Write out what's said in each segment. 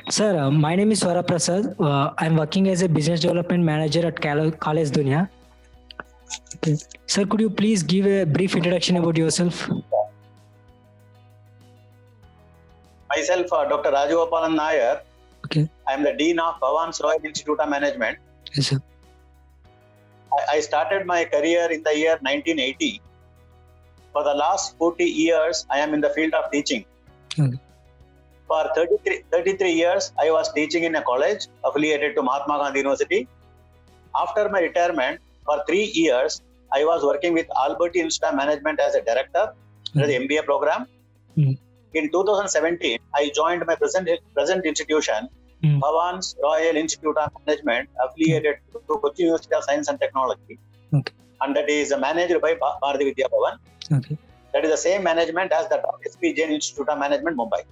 Sir, my name is Swara Prasad. I'm working as a business development manager at College Dunya. Okay. Sir, could you please give a brief introduction about yourself? Myself, Dr. Rajagopalan Nair. Okay. I am the Dean of Bhavan's Royal Institute of Management. Yes, sir. I started my career in the year 1980. For the last 40 years, I am in the field of teaching. Okay. For 33 years, I was teaching in a college affiliated to Mahatma Gandhi University. After my retirement, for 3 years, I was working with Alberti Institute of Management as a director for the MBA program. In 2017, I joined my present institution, Bhavan's Royal Institute of Management, affiliated to Kochi University of Science and Technology. Okay. And that is managed by Bharati Vidya Bhavan. Okay. That is the same management as the SP Jain Institute of Management, Mumbai.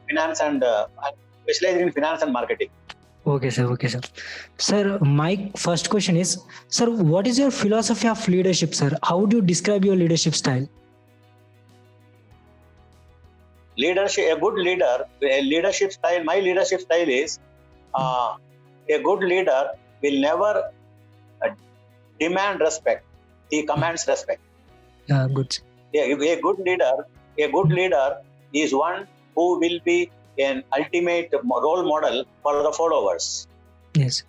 Finance and specialized in finance and marketing. Okay, sir. Okay, sir. Sir, my first question is, sir, what is your philosophy of leadership, sir? How would you describe your leadership style? Leadership, a good leader, a leadership style, my leadership style is a good leader will never demand respect. He commands respect. Yeah, good. A good leader is one who will be an ultimate role model for the followers. Yes.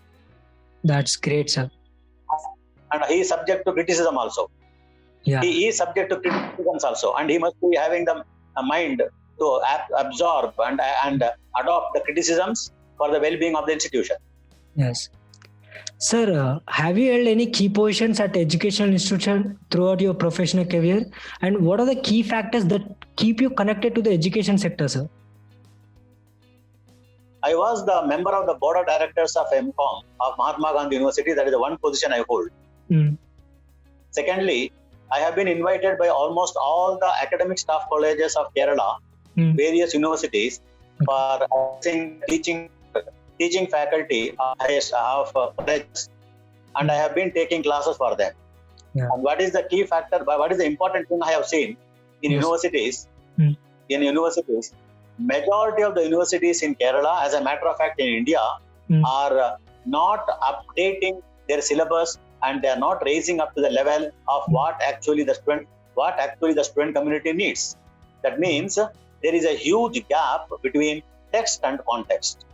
That's great, sir. And he is subject to criticism also. Yeah. He is subject to criticisms also. And he must be having the mind to absorb and adopt the criticisms for the well-being of the institution. Yes. Sir, have you held any key positions at educational institution throughout your professional career? And what are the key factors that keep you connected to the education sector, sir? I was the member of the board of directors of MCOM of Mahatma Gandhi University. That is the one position I hold. Secondly, I have been invited by almost all the academic staff colleges of Kerala, various universities, for teaching faculty of colleges, and I have been taking classes for them. Yeah. And what is the key factor? What is the important thing I have seen in universities? In universities, majority of the universities in Kerala, as a matter of fact, in India, are not updating their syllabus, and they are not raising up to the level of what actually the student community needs. That means there is a huge gap between text and context.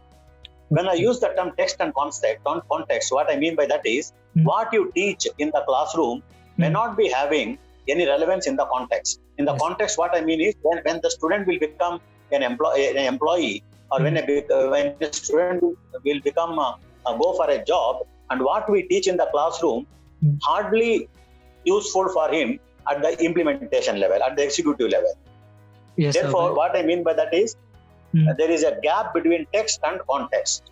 When I use the term text and context, what I mean by that is what you teach in the classroom may not be having any relevance in the context. In the context, what I mean is when the student will become an employee, or when a student will become go for a job, and what we teach in the classroom hardly useful for him at the implementation level, at the executive level. Yes, therefore, sir. what I mean by that is there is a gap between text and context.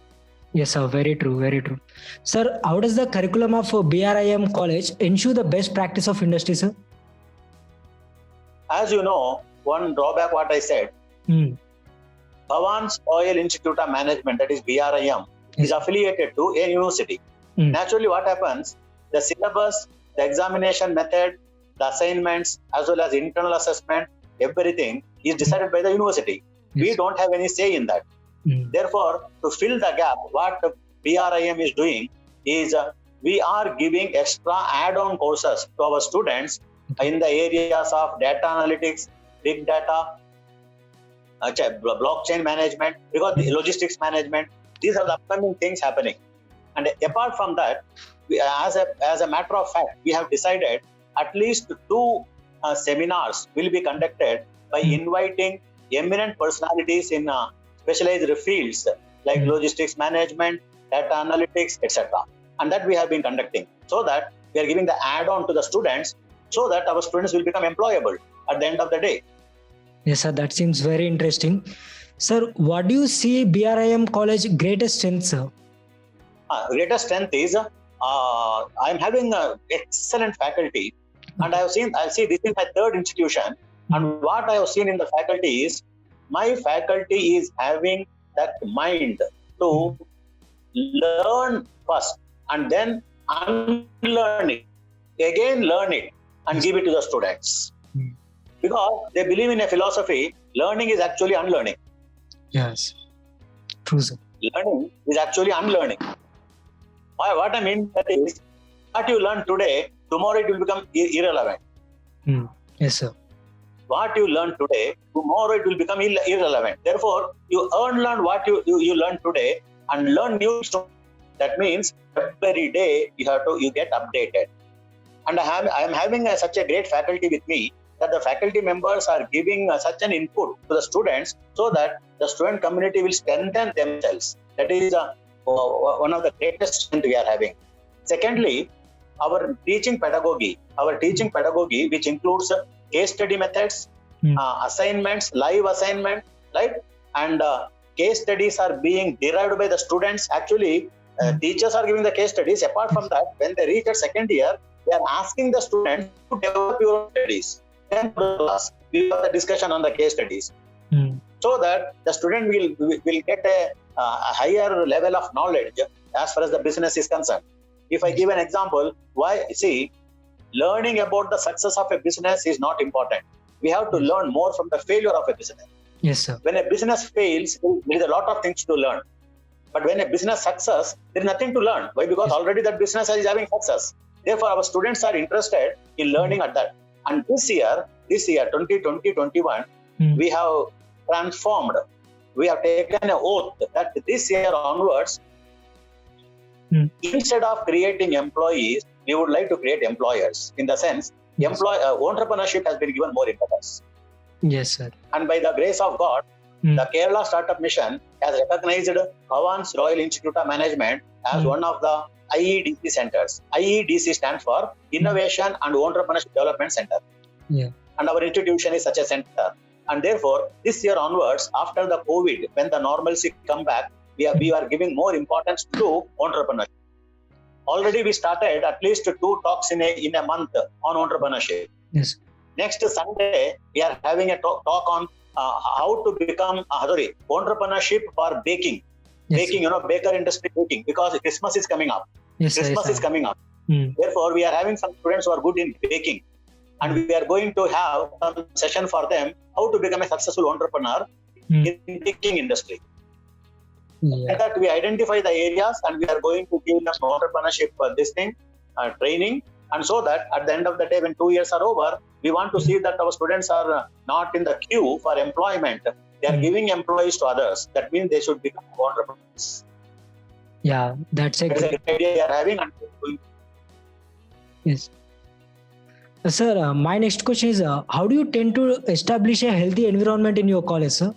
Yes, sir. Very true. Very true. Sir, how does the curriculum of BRIM College ensure the best practice of industry, sir? As you know, one drawback what I said, Bhavan's Royal Institute of Management, that is BRIM, is affiliated to a university. Naturally, what happens, the syllabus, the examination method, the assignments, as well as internal assessment, everything is decided by the university. Yes. We don't have any say in that. Therefore, to fill the gap, what BRIM is doing is we are giving extra add-on courses to our students in the areas of data analytics, big data, blockchain management, because the logistics management, these are the upcoming things happening. And apart from that, as a matter of fact, we have decided at least 2 seminars will be conducted by inviting eminent personalities in specialized fields like logistics management, data analytics, etc. And that we have been conducting, so that we are giving the add-on to the students, so that our students will become employable at the end of the day. Yes, sir. That seems very interesting. Sir, what do you see BRIM College greatest strength, sir? Greatest strength is I am having excellent faculty, and I see this is my third institution, and what I have seen in the faculty is my faculty is having that mind to learn first and then unlearn it, again learn it and give it to the students. Because they believe in a philosophy, learning is actually unlearning. Yes. True, sir. Learning is actually unlearning. What I mean that is, what you learn today, tomorrow it will become irrelevant. Yes, sir. What you learn today, tomorrow it will become irrelevant. Therefore, you learn what you learn today and learn new stuff. That means every day you get updated. And I am having such a great faculty with me that the faculty members are giving such an input to the students so that the student community will strengthen themselves. That is one of the greatest strengths we are having. Secondly, our teaching pedagogy, which includes case study methods, assignments, live assignment, right? And case studies are being derived by the students. Actually, teachers are giving the case studies. Apart from that, when they reach their second year, they are asking the students to develop your studies. Then we have the discussion on the case studies, so that the student will get a higher level of knowledge as far as the business is concerned. If I give an example, learning about the success of a business is not important. We have to learn more from the failure of a business. Yes, sir. When a business fails, there is a lot of things to learn. But when a business success, there is nothing to learn. Why? Because already that business is having success. Therefore, our students are interested in learning at that. And this year, 2020-21, we have transformed. We have taken an oath that this year onwards, instead of creating employees, we would like to create employers. In the sense, entrepreneurship has been given more importance. Yes, sir. And by the grace of God, the Kerala Startup Mission has recognized Bhavan's Royal Institute of Management as one of the IEDC centers. IEDC stands for Innovation and Entrepreneurship Development Center. Yeah. And our institution is such a center. And therefore, this year onwards, after the COVID, when the normalcy come back, we are giving more importance to entrepreneurship. Already we started at least 2 talks in a month on entrepreneurship. Yes. Next Sunday, we are having a talk on how to become entrepreneurship for baking. Yes. Baking, baker industry baking, because Christmas is coming up. Yes, Christmas is coming up. Therefore, we are having some students who are good in baking. And we are going to have some session for them, how to become a successful entrepreneur in baking industry. Yeah. Like that, we identify the areas and we are going to give them entrepreneurship training. And so that at the end of the day, when 2 years are over, we want to see that our students are not in the queue for employment. They are giving employees to others. That means they should become entrepreneurs. Yeah, that's a great idea they are having. Yes. Sir, my next question is, how do you tend to establish a healthy environment in your college, sir?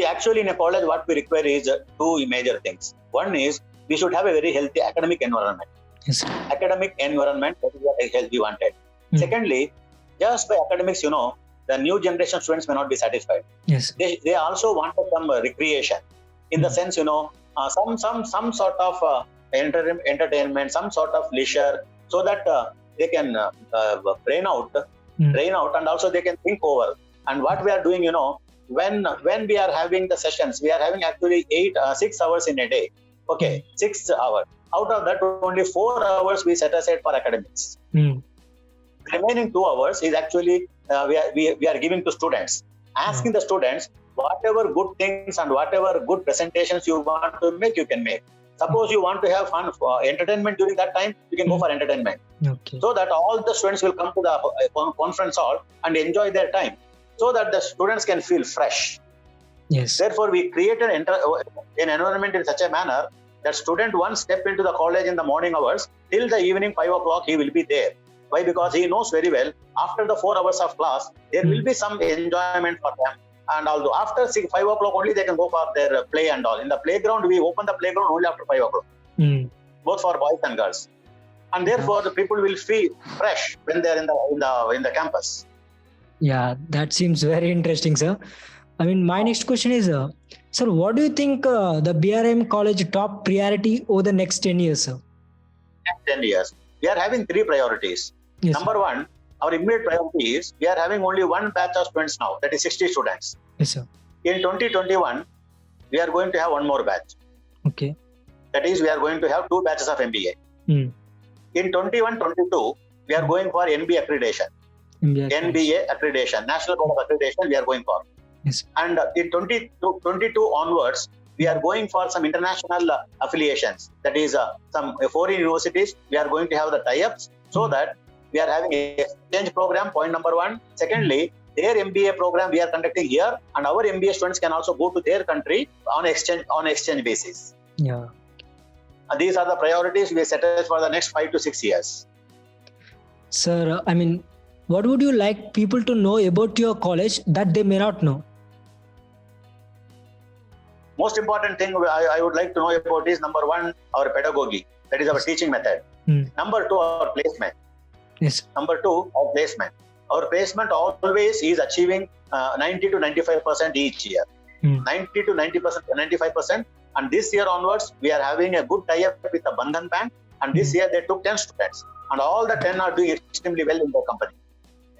Actually, in a college, what we require is 2 major things. One is we should have a very healthy academic environment. Yes, sir. Academic environment, that is what we wanted. Secondly, just by academics, the new generation students may not be satisfied. Yes. They also wanted some recreation, in the sense, some sort of entertainment, some sort of leisure, so that they can brain out, and also they can think over. And what we are doing, when we are having the sessions, we are having actually 6 hours in a day. Okay, 6 hours. Out of that, only 4 hours we set aside for academics. Remaining 2 hours is actually we are giving to students, asking the students whatever good things and whatever good presentations you want to make, you can make. Suppose you want to have fun for entertainment during that time, you can go for entertainment. Okay. So that all the students will come to the conference hall and enjoy their time, so that the students can feel fresh. Yes. Therefore, we created an environment in such a manner that student once step into the college in the morning hours, till the evening 5 o'clock, he will be there. Why? Because he knows very well, after the 4 hours of class, there will be some enjoyment for them. And although after 5 o'clock only, they can go for their play and all. In the playground, we open the playground only after 5 o'clock, both for boys and girls. And therefore, the people will feel fresh when they are in the campus. Yeah, that seems very interesting, sir. I mean, my next question is, sir, what do you think the BRM college top priority over the next 10 years, sir? Next 10 years, we are having 3 priorities. Yes, Number 1, our immediate priority is we are having only 1 batch of students now, that is 60 students. Yes, sir. In 2021, we are going to have 1 more batch. Okay. That is, we are going to have 2 batches of MBA. In 21-22, we are going for NBA accreditation. NBA accreditation, National Board of Accreditation, we are going for. Yes. And in 22 onwards, we are going for some international affiliations. That is, some foreign universities, we are going to have the tie-ups so that we are having a exchange program, point number one. Secondly, their MBA program we are conducting here, and our MBA students can also go to their country on exchange basis. Yeah. And these are the priorities we set for the next 5 to 6 years. Sir, I mean, what would you like people to know about your college that they may not know? Most important thing I would like to know about is number one, our pedagogy. That is our teaching method. Number two, our placement. Yes. Number two, our placement. Our placement always is achieving 90 to 95% each year. 90 to 95%. And this year onwards, we are having a good tie-up with the Bandhan Bank. And this year they took 10 students. And all the 10 are doing extremely well in the company.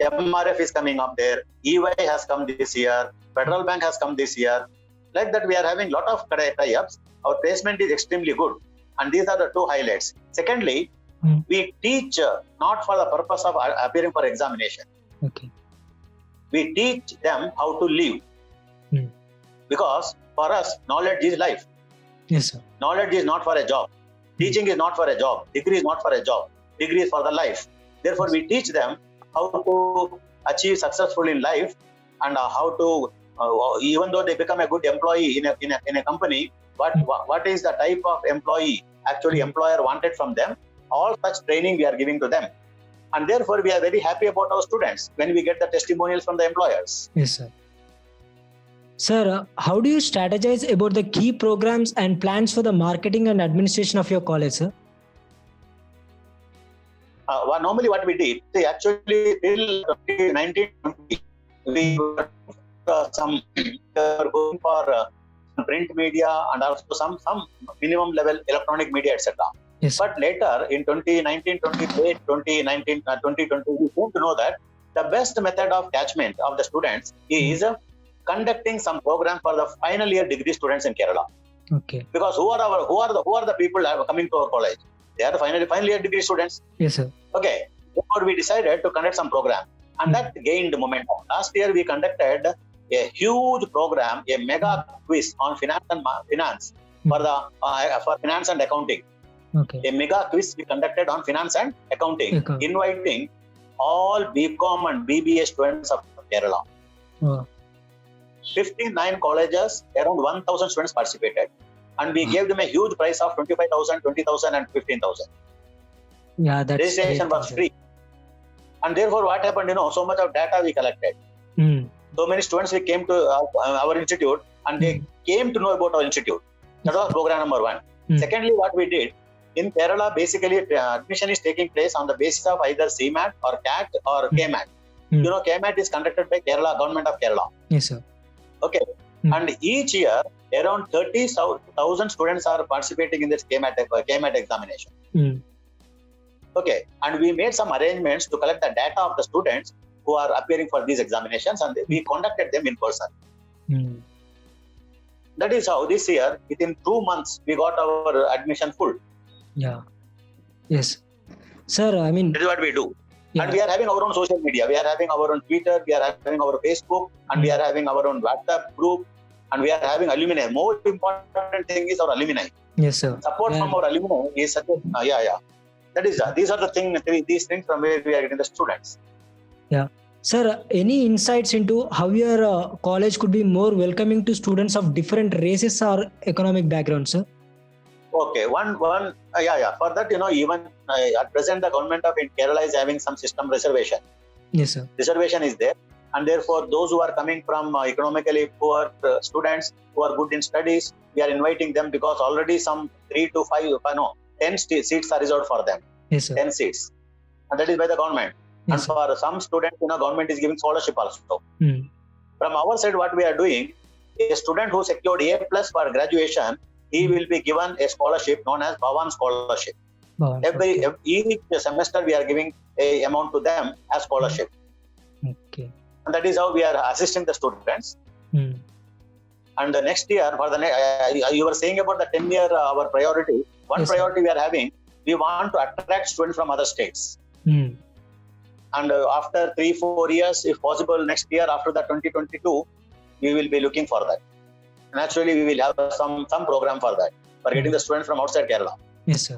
MRF is coming up there. EY has come this year. Federal Bank has come this year. Like that, we are having a lot of tie-ups. Our placement is extremely good. And these are the two highlights. Secondly, we teach not for the purpose of appearing for examination. Okay. We teach them how to live. Because for us, knowledge is life. Yes, sir. Knowledge is not for a job. Teaching is not for a job. Degree is not for a job. Degree is for the life. Therefore, we teach them how to achieve successful in life and how to, even though they become a good employee in a company, what is the type of employee actually employer wanted from them? All such training we are giving to them. And therefore, we are very happy about our students when we get the testimonials from the employers. Yes, sir. Sir, how do you strategize about the key programs and plans for the marketing and administration of your college, sir? Normally what we did, actually till 1920, we were going for print media and also some minimum level electronic media, etc. Yes. But later in 2019, 2020, 2020, we came to know that the best method of catchment of the students is conducting some program for the final year degree students in Kerala. Okay. Because who are the people coming to our college? They are the final year degree students. Yes, sir. Okay. Therefore, we decided to conduct some program, and that gained momentum. Last year, we conducted a huge program, a mega quiz on finance for finance and accounting. Okay. A mega quiz we conducted on finance and accounting, inviting all BCom and BBA students of Kerala. 59 colleges, around 1,000 students participated. And we gave them a huge prize of 25,000, 20,000 and 15,000. Yeah, that's registration was free. And therefore, what happened, so much of data we collected. So many students we came to our institute and they came to know about our institute. That was program number one. Secondly, what we did, in Kerala, basically admission is taking place on the basis of either CMAT or CAT or KMAT. KMAT is conducted by Kerala, Government of Kerala. Yes, sir. Okay. And each year, around 30,000 students are participating in this KMAT examination. Okay. And we made some arrangements to collect the data of the students who are appearing for these examinations, and we conducted them in person. That is how this year, within 2 months, we got our admission full. Yeah. Yes. Sir, I mean... That is what we do. Yeah. And we are having our own social media. We are having our own Twitter, we are having our Facebook, and we are having our own WhatsApp group, and we are having alumni. Most important thing is our alumni. Yes, sir. Support from our alumni is such a... That is, these are the things, these things from where we are getting the students. Yeah. Sir, any insights into how your college could be more welcoming to students of different races or economic backgrounds, sir? Okay, For that, even at present, the government of Kerala is having some system reservation. Yes, sir. Reservation is there. And therefore, those who are coming from economically poor students who are good in studies, we are inviting them because already some 10 seats are reserved for them. Yes, sir. 10 seats. And that is by the government. Yes, and for some students, government is giving scholarship also. From our side, what we are doing, a student who secured A+ for graduation, he will be given a scholarship known as Bhavan Scholarship. Each semester, we are giving a amount to them as scholarship. Okay. And that is how we are assisting the students. And the next year, you were saying about the 10-year our priority. One priority we are having, we want to attract students from other states. And after 3-4 years, if possible, next year after the 2022, we will be looking for that. Naturally, we will have some program for that, for getting the students from outside Kerala. Yes, sir.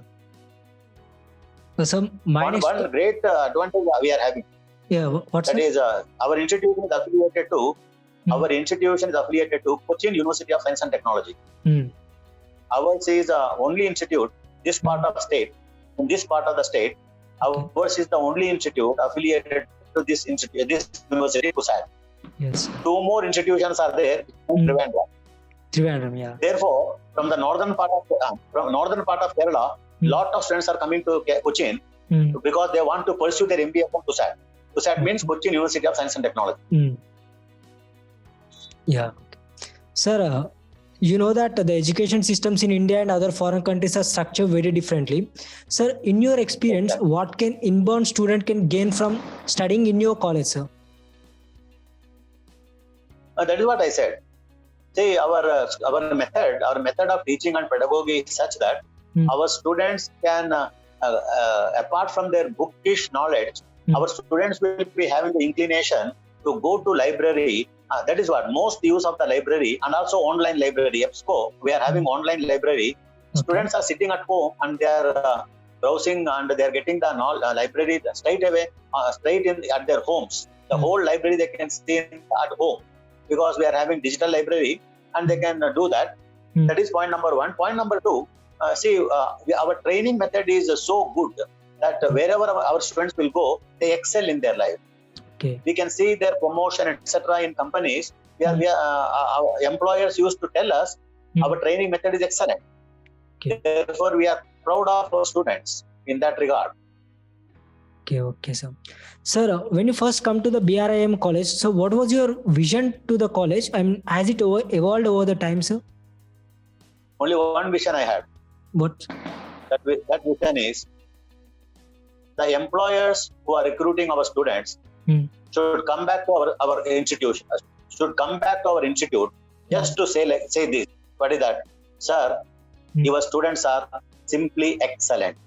So my next, One great advantage we are having, yeah, what's that that? is our institution is affiliated to Cochin University of Science and Technology. Hmm. Ours is the only institute in this part of the state. Ours is the only institute affiliated to this university, CUSAT. Yes. Two more institutions are there in Trivandrum. Trivandrum, yeah. Therefore, from the northern part of Kerala, lot of students are coming to Cochin because they want to pursue their MBA from CUSAT. CUSAT means Cochin University of Science and Technology. Yeah. Sir, you know that the education systems in India and other foreign countries are structured very differently. Sir, in your experience, what can inbound student can gain from studying in your college, sir? That is what I said. See, our method of teaching and pedagogy is such that our students can, apart from their bookish knowledge, our students will be having the inclination to go to library. That is what most use of the library, and also online library. EBSCO, we are having online library. Students are sitting at home and they are browsing and they are getting the library straight away, at their homes. The whole library they can see at home, because we are having digital library and they can do that. That is point number one. Point number two, our training method is so good that wherever our students will go, they excel in their life. Okay. We can see their promotion, etc. in companies. Our employers used to tell us our training method is excellent. Okay. Therefore, we are proud of our students in that regard. Okay, sir. Sir, when you first come to the BRIM college, so what was your vision to the college? And has it evolved over the time, sir? Only one vision I had. What? That vision is the employers who are recruiting our students should come back to our institution. Should come back to our institute just to say this. What is that? Sir, your students are simply excellent,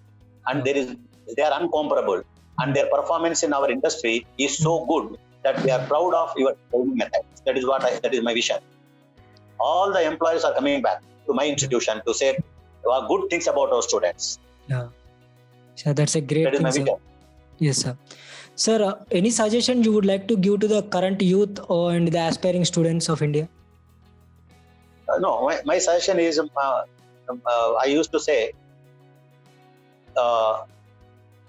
and they are uncomparable, and their performance in our industry is so good that we are proud of your training methods. That is my vision. All the employers are coming back to my institution to say good things about our students. Yeah. So that's a great thing, sir. Yes, sir. Sir, any suggestion you would like to give to the current youth and the aspiring students of India? No, my suggestion is, I used to say,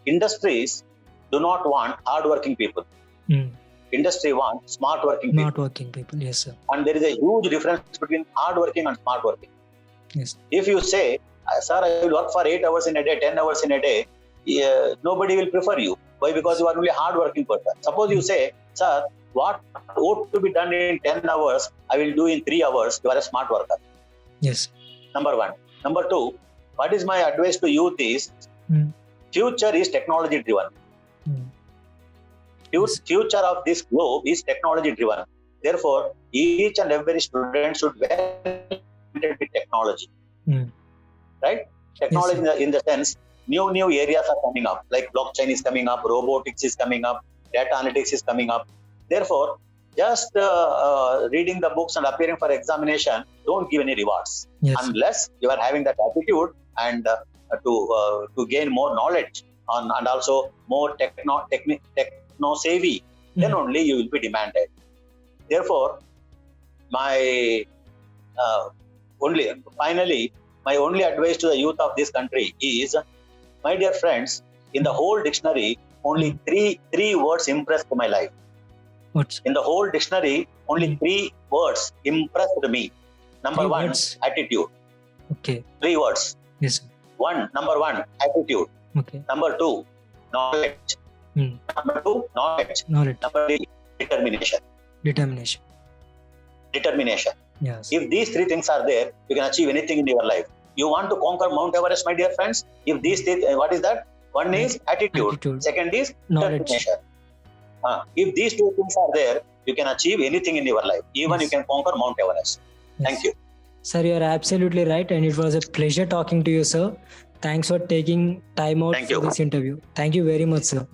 industries do not want hard-working people. Industry wants smart-working people. Smart-working people, yes, sir. And there is a huge difference between hard-working and smart-working. Yes. If you say, sir, I will work for 8 hours in a day, 10 hours in a day, nobody will prefer you. Why? Because you are only a hard-working person. Suppose you say, sir, what ought to be done in 10 hours, I will do in 3 hours. You are a smart worker. Yes. Number one. Number two, what is my advice to youth is, future is technology-driven. Future of this globe is technology-driven. Therefore, each and every student should be well acquainted with technology. Right? Technology, yes, in the sense, new areas are coming up, like blockchain is coming up, robotics is coming up, data analytics is coming up. Therefore, just reading the books and appearing for examination don't give any rewards, unless you are having that attitude and to gain more knowledge and also more techno savvy. Then only you will be demanded. Therefore, my only advice to the youth of this country is, my dear friends, in the whole dictionary, only three words impressed my life. What? In the whole dictionary, only 3 words impressed me. Number 1, attitude. Okay. 3 words. Yes. Number 1, attitude. Okay. Number 2, knowledge. Number 2, knowledge. Number 3, determination. Determination. Yes. If these 3 things are there, you can achieve anything in your life. You want to conquer Mount Everest, my dear friends? If these 3, what is that? One is attitude. Second is determination. If these 2 things are there, you can achieve anything in your life. Even you can conquer Mount Everest. Thank you. Sir, you are absolutely right, and it was a pleasure talking to you, sir. Thanks for taking time out for this interview. Thank you very much, sir.